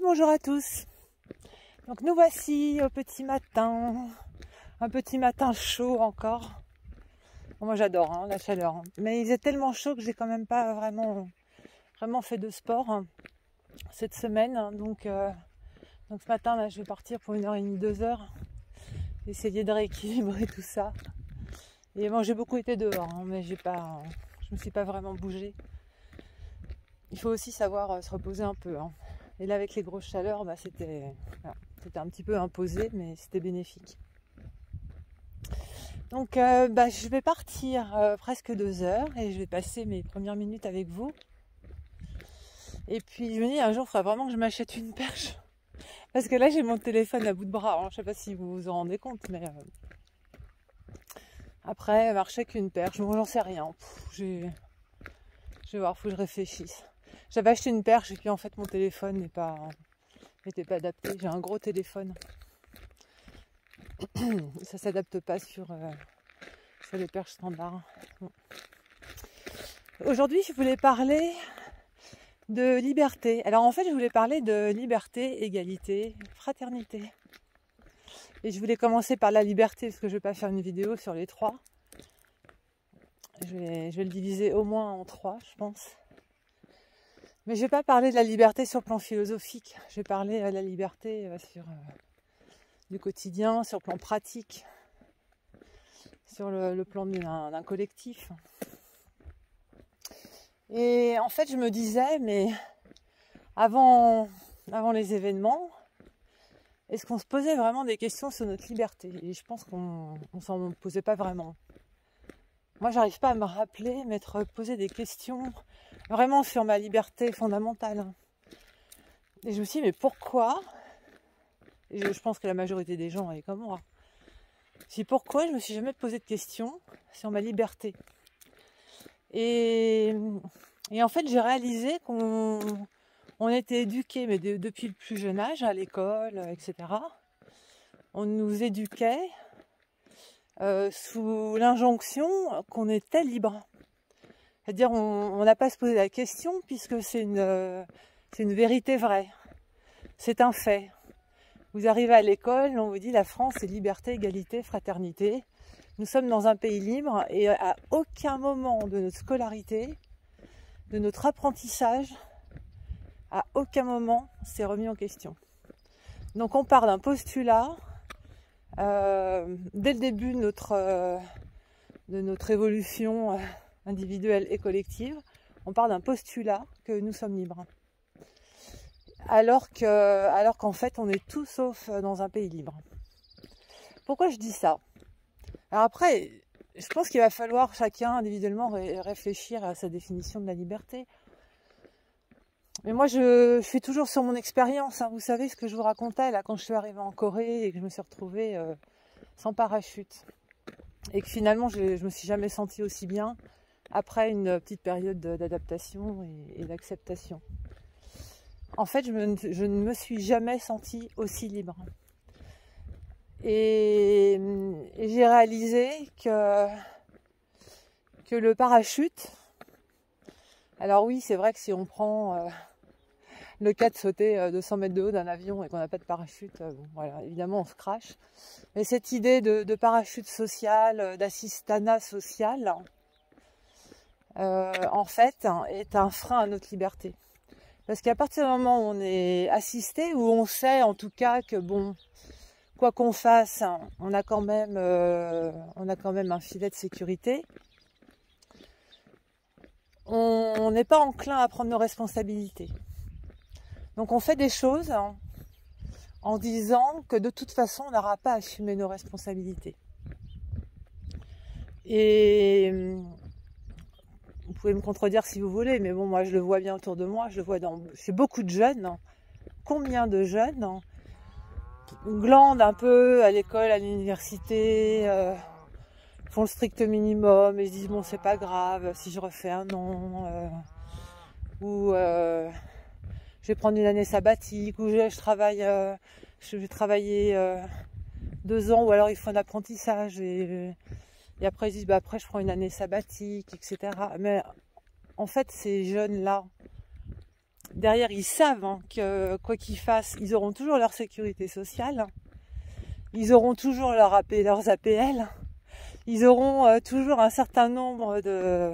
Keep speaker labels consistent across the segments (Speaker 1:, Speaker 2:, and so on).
Speaker 1: Bonjour à tous. Donc nous voici au petit matin, un petit matin chaud encore. Bon, moi j'adore la chaleur, mais il faisait tellement chaud que j'ai quand même pas vraiment fait de sport cette semaine. Donc ce matin là, je vais partir pour 1h30, 2h, essayer de rééquilibrer tout ça. Et bon, j'ai beaucoup été dehors, mais je me suis pas vraiment bougée. Il faut aussi savoir se reposer un peu. Et là, avec les grosses chaleurs, c'était un petit peu imposé, mais c'était bénéfique. Donc, je vais partir presque 2h et je vais passer mes premières minutes avec vous. Et puis, je me dis, un jour, il faudra vraiment que je m'achète une perche. Parce que là, j'ai mon téléphone à bout de bras. Je ne sais pas si vous vous en rendez compte, mais après, marcher qu'une perche, bon, j'en sais rien. Je vais voir, faut que je réfléchisse. J'avais acheté une perche et puis en fait, mon téléphone n'était pas adapté. J'ai un gros téléphone. Ça s'adapte pas sur les perches standards. Bon. Aujourd'hui, je voulais parler de liberté. Alors en fait, je voulais parler de liberté, égalité, fraternité. Et je voulais commencer par la liberté parce que je ne vais pas faire une vidéo sur les trois. Je vais le diviser au moins en 3, je pense. Mais je ne vais pas parler de la liberté sur le plan philosophique. Je vais parler de la liberté du quotidien, sur le plan pratique, sur le plan d'un collectif. Et en fait, je me disais, mais avant les événements, est-ce qu'on se posait vraiment des questions sur notre liberté? Et je pense qu'on ne s'en posait pas vraiment. Moi, j'arrive pas à me rappeler, m'être posé des questions vraiment sur ma liberté fondamentale. Et je me suis dit, mais pourquoi? Et je pense que la majorité des gens est comme moi. Je me suis dit, pourquoi je me suis jamais posé de questions sur ma liberté? Et en fait, j'ai réalisé qu'on était éduqués, mais depuis le plus jeune âge, à l'école, etc. On nous éduquait sous l'injonction qu'on était libre. C'est-à-dire on n'a pas à se poser la question puisque c'est une vérité vraie. C'est un fait. Vous arrivez à l'école, on vous dit la France c'est liberté, égalité, fraternité. Nous sommes dans un pays libre et à aucun moment de notre scolarité, de notre apprentissage, à aucun moment c'est remis en question. Donc on part d'un postulat dès le début de notre évolution individuelle et collective, on part d'un postulat que nous sommes libres. Alors qu'en fait, on est tout sauf dans un pays libre. Pourquoi je dis ça? Alors après, je pense qu'il va falloir chacun individuellement réfléchir à sa définition de la liberté. Mais moi, je suis toujours sur mon expérience. Vous savez ce que je vous racontais là quand je suis arrivée en Corée et que je me suis retrouvée sans parachute. Et que finalement, je me suis jamais sentie aussi bien après une petite période d'adaptation et d'acceptation. En fait, je ne me suis jamais sentie aussi libre. Et j'ai réalisé que le parachute... Alors oui, c'est vrai que si on prend le cas de sauter 200 mètres de haut d'un avion et qu'on n'a pas de parachute, voilà, évidemment on se crache. Mais cette idée de parachute social, d'assistanat social, en fait, est un frein à notre liberté. Parce qu'à partir du moment où on est assisté, où on sait en tout cas que bon, quoi qu'on fasse, on a quand même un filet de sécurité, on n'est pas enclin à prendre nos responsabilités. Donc on fait des choses en disant que de toute façon on n'aura pas à assumer nos responsabilités. Et vous pouvez me contredire si vous voulez, mais bon, moi je le vois bien autour de moi, je le vois chez beaucoup de jeunes. Combien de jeunes glandent un peu à l'école, à l'université, font le strict minimum et se disent bon c'est pas grave si je refais un an, ou je vais prendre une année sabbatique, ou je vais travailler 2 ans, ou alors il faut un apprentissage et après ils disent bah après je prends une année sabbatique, etc. Mais en fait ces jeunes là derrière, ils savent hein, que quoi qu'ils fassent, ils auront toujours leur sécurité sociale, ils auront toujours leurs APL, ils auront toujours un certain nombre de...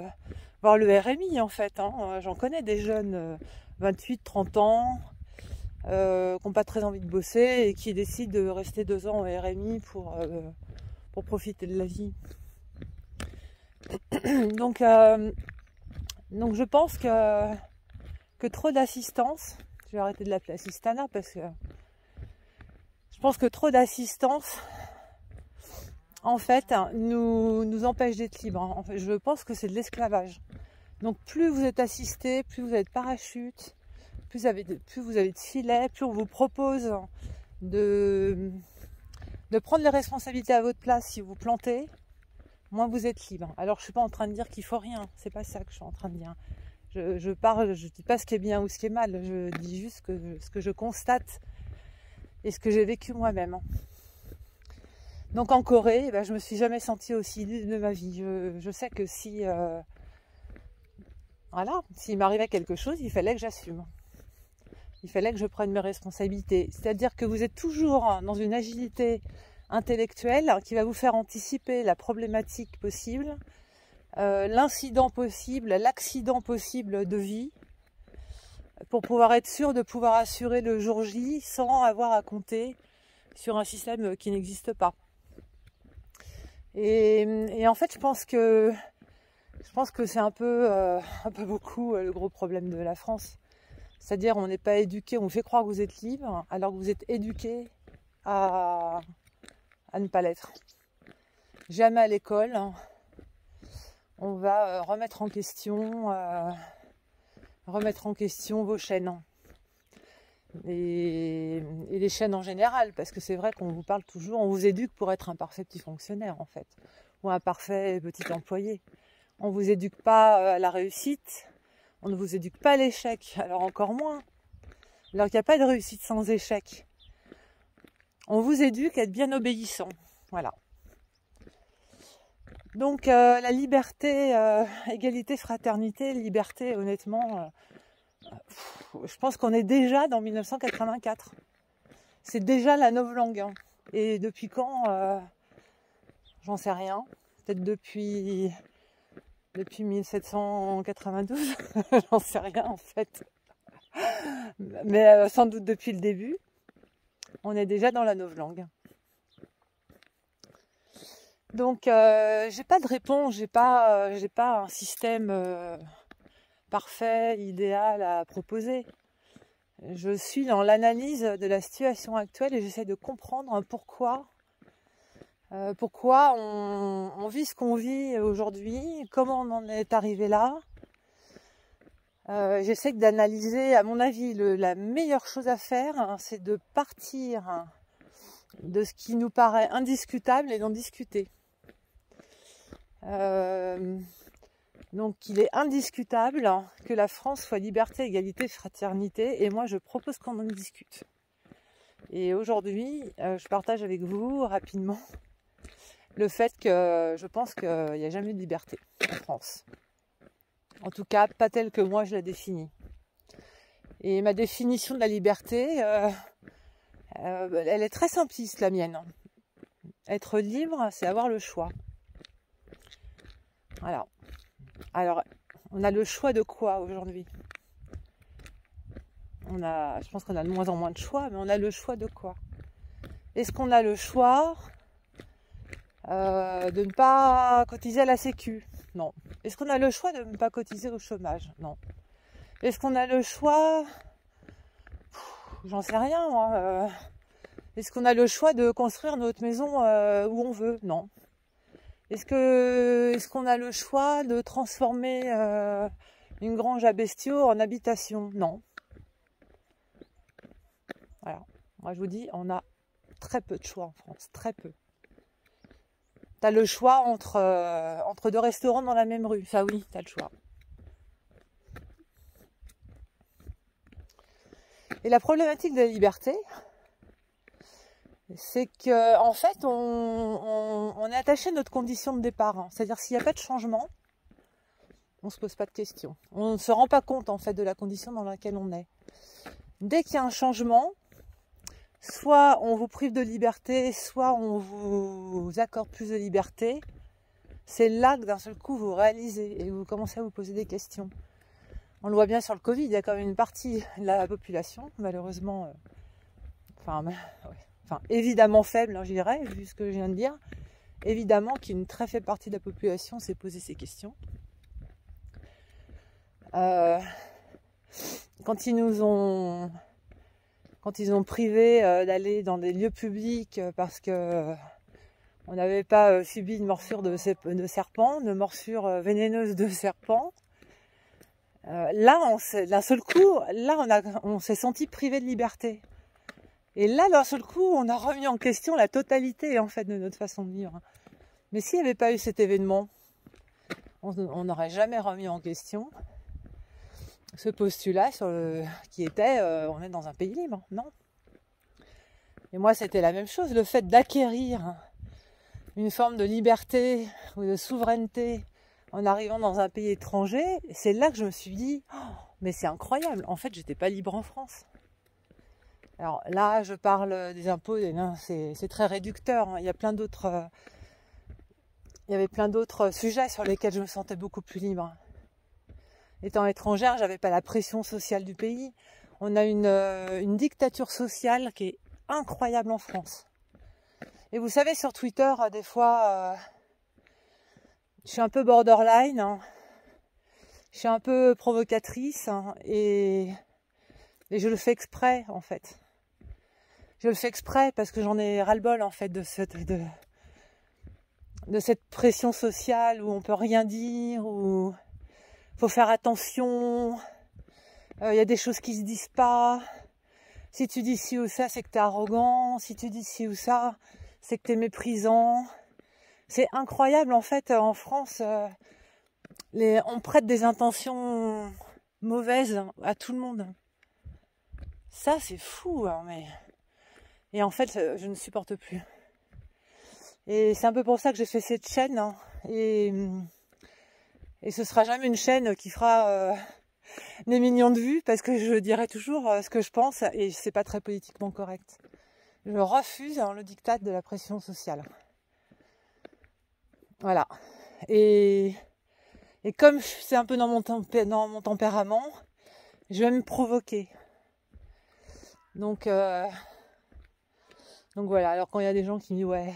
Speaker 1: voire le RMI en fait. Hein. J'en connais des jeunes 28, 30 ans qui n'ont pas très envie de bosser et qui décident de rester 2 ans au RMI pour profiter de la vie. Donc je pense que trop d'assistance, je vais arrêter de l'appeler assistana parce que je pense que trop d'assistance en fait nous empêche d'être libres. En fait, je pense que c'est de l'esclavage. Donc plus vous êtes assisté, plus vous avez de parachute, plus vous avez de filets, plus on vous propose de prendre les responsabilités à votre place si vous plantez, moins vous êtes libre. Alors je suis pas en train de dire qu'il faut rien, c'est pas ça que je suis en train de dire. Je dis pas ce qui est bien ou ce qui est mal, je dis juste ce que je constate et ce que j'ai vécu moi-même. Donc en Corée, je me suis jamais sentie aussi libre de ma vie. Je sais que si s'il m'arrivait quelque chose, il fallait que j'assume. Il fallait que je prenne mes responsabilités. C'est-à-dire que vous êtes toujours dans une agilité intellectuelle qui va vous faire anticiper la problématique possible, l'incident possible, l'accident possible de vie, pour pouvoir être sûr de pouvoir assurer le jour J sans avoir à compter sur un système qui n'existe pas. Et en fait, je pense que c'est un peu beaucoup le gros problème de la France. C'est-à-dire, on n'est pas éduqué, on fait croire que vous êtes libre, alors que vous êtes éduqué à ne pas l'être. Jamais à l'école, on va remettre en question vos chaînes. Et les chaînes en général, parce que c'est vrai qu'on vous parle toujours, on vous éduque pour être un parfait petit fonctionnaire en fait, ou un parfait petit employé. On ne vous éduque pas à la réussite, on ne vous éduque pas à l'échec, alors encore moins. Alors qu'il n'y a pas de réussite sans échec. On vous éduque à être bien obéissant, voilà. Donc la liberté, égalité, fraternité, liberté, honnêtement, je pense qu'on est déjà dans 1984. C'est déjà la novlangue. Hein. Et depuis quand j'en sais rien. Peut-être depuis 1792. J'en sais rien en fait. Mais sans doute depuis le début. On est déjà dans la novlangue. Donc j'ai pas de réponse. J'ai pas un système parfait, idéal à proposer. Je suis dans l'analyse de la situation actuelle et j'essaie de comprendre pourquoi on vit ce qu'on vit aujourd'hui, comment on en est arrivé là. J'essaie d'analyser, à mon avis, la meilleure chose à faire, c'est de partir de ce qui nous paraît indiscutable et d'en discuter. Donc il est indiscutable que la France soit liberté, égalité, fraternité, et moi je propose qu'on en discute. Et aujourd'hui, je partage avec vous rapidement le fait que je pense qu'il n'y a jamais eu de liberté en France. En tout cas, pas telle que moi je la définis. Et ma définition de la liberté, elle est très simpliste, la mienne. Être libre, c'est avoir le choix. Voilà. Alors, on a le choix de quoi aujourd'hui ? Je pense qu'on a de moins en moins de choix, mais on a le choix de quoi ? Est-ce qu'on a le choix de ne pas cotiser à la Sécu ? Non. Est-ce qu'on a le choix de ne pas cotiser au chômage ? Non. Est-ce qu'on a le choix... J'en sais rien, moi. Est-ce qu'on a le choix de construire notre maison où on veut ? Non. Est-ce qu'on a le choix de transformer une grange à bestiaux en habitation ? Non. Voilà. Moi, je vous dis, on a très peu de choix en France. Très peu. T'as le choix entre 2 restaurants dans la même rue. Ça oui, t'as le choix. Et la problématique de la liberté, c'est que en fait, on est attaché à notre condition de départ. Hein. C'est-à-dire s'il n'y a pas de changement, on se pose pas de questions. On ne se rend pas compte en fait de la condition dans laquelle on est. Dès qu'il y a un changement, soit on vous prive de liberté, soit on vous accorde plus de liberté. C'est là que d'un seul coup vous réalisez et vous commencez à vous poser des questions. On le voit bien sur le Covid, il y a quand même une partie de la population, malheureusement, évidemment faible, hein, je dirais, vu ce que je viens de dire. Évidemment qu'une très faible partie de la population s'est posé ces questions. Quand ils ont privé d'aller dans des lieux publics parce que on n'avait pas subi une morsure de serpent, une morsure vénéneuse de serpent, d'un seul coup, on s'est senti privé de liberté. Et là, d'un seul coup, on a remis en question la totalité en fait de notre façon de vivre. Mais s'il n'y avait pas eu cet événement, on n'aurait jamais remis en question ce postulat qui était on est dans un pays libre, non. Et moi, c'était la même chose, le fait d'acquérir une forme de liberté ou de souveraineté en arrivant dans un pays étranger, c'est là que je me suis dit mais c'est incroyable, en fait, j'étais pas libre en France. Alors là, je parle des impôts, c'est très réducteur, hein. Il y avait plein d'autres sujets sur lesquels je me sentais beaucoup plus libre. Étant étrangère, j'avais pas la pression sociale du pays. On a une dictature sociale qui est incroyable en France. Et vous savez, sur Twitter, des fois, je suis un peu borderline, hein. Je suis un peu provocatrice, hein, et je le fais exprès, en fait. Je le fais exprès parce que j'en ai ras-le-bol, en fait, de cette pression sociale où on peut rien dire, où faut faire attention, il y a des choses qui se disent pas. Si tu dis ci ou ça, c'est que t'es arrogant. Si tu dis ci ou ça, c'est que t'es méprisant. C'est incroyable, en fait, en France, on prête des intentions mauvaises à tout le monde. Ça, c'est fou, hein, mais... Et en fait, je ne supporte plus. Et c'est un peu pour ça que j'ai fait cette chaîne, hein. Et ce sera jamais une chaîne qui fera des millions de vues, parce que je dirai toujours ce que je pense, et c'est pas très politiquement correct. Je refuse le diktat de la pression sociale. Voilà. Et comme c'est un peu dans mon tempérament, je vais me provoquer. Donc voilà. Alors quand il y a des gens qui me disent ouais,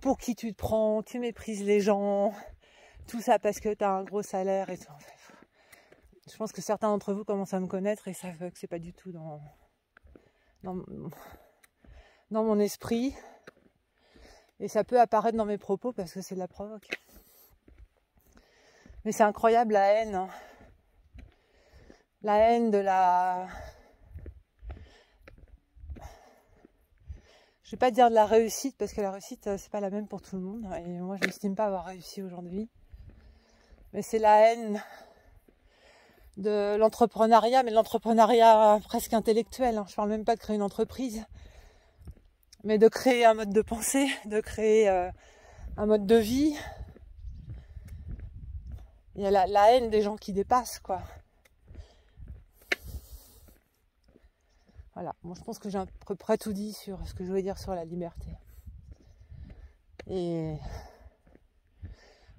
Speaker 1: pour qui tu te prends, tu méprises les gens, tout ça parce que t'as un gros salaire et tout. Je pense que certains d'entre vous commencent à me connaître et savent que c'est pas du tout dans mon esprit. Et ça peut apparaître dans mes propos parce que c'est de la provoque. Mais c'est incroyable la haine. Hein. La haine de la... Je vais pas dire de la réussite parce que la réussite c'est pas la même pour tout le monde. Et moi je m'estime pas avoir réussi aujourd'hui. Mais c'est la haine de l'entrepreneuriat, mais de l'entrepreneuriat presque intellectuel. Hein. Je parle même pas de créer une entreprise, mais de créer un mode de pensée, de créer un mode de vie. Il y a la haine des gens qui dépassent, quoi. Voilà, moi je pense que j'ai à peu près tout dit sur ce que je voulais dire sur la liberté. Et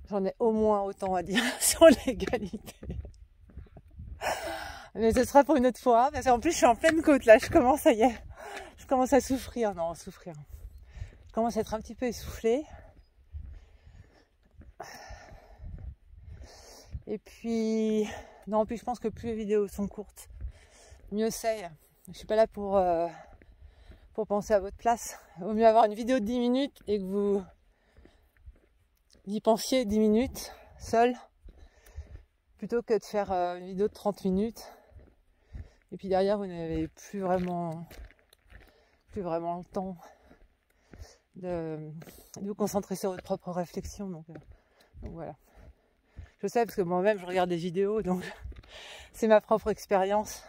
Speaker 1: j'en ai au moins autant à dire sur l'égalité. Mais ce sera pour une autre fois, parce qu'en plus je suis en pleine côte là, je commence à souffrir. Je commence à être un petit peu essoufflée. Et puis, non, en plus je pense que plus les vidéos sont courtes, mieux c'est. Je suis pas là pour penser à votre place. Il vaut mieux avoir une vidéo de 10 minutes et que vous y pensiez 10 minutes seul, plutôt que de faire une vidéo de 30 minutes. Et puis derrière, vous n'avez plus vraiment le temps de vous concentrer sur votre propre réflexion. Donc voilà. Je sais parce que moi-même, je regarde des vidéos, donc c'est ma propre expérience.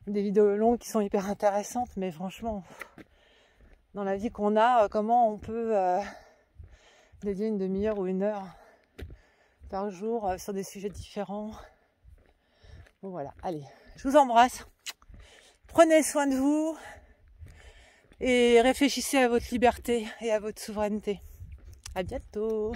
Speaker 1: Des vidéos longues qui sont hyper intéressantes, mais franchement, dans la vie qu'on a, comment on peut dédier une demi-heure ou une heure par jour sur des sujets différents. Bon voilà, allez, je vous embrasse. Prenez soin de vous et réfléchissez à votre liberté et à votre souveraineté. À bientôt.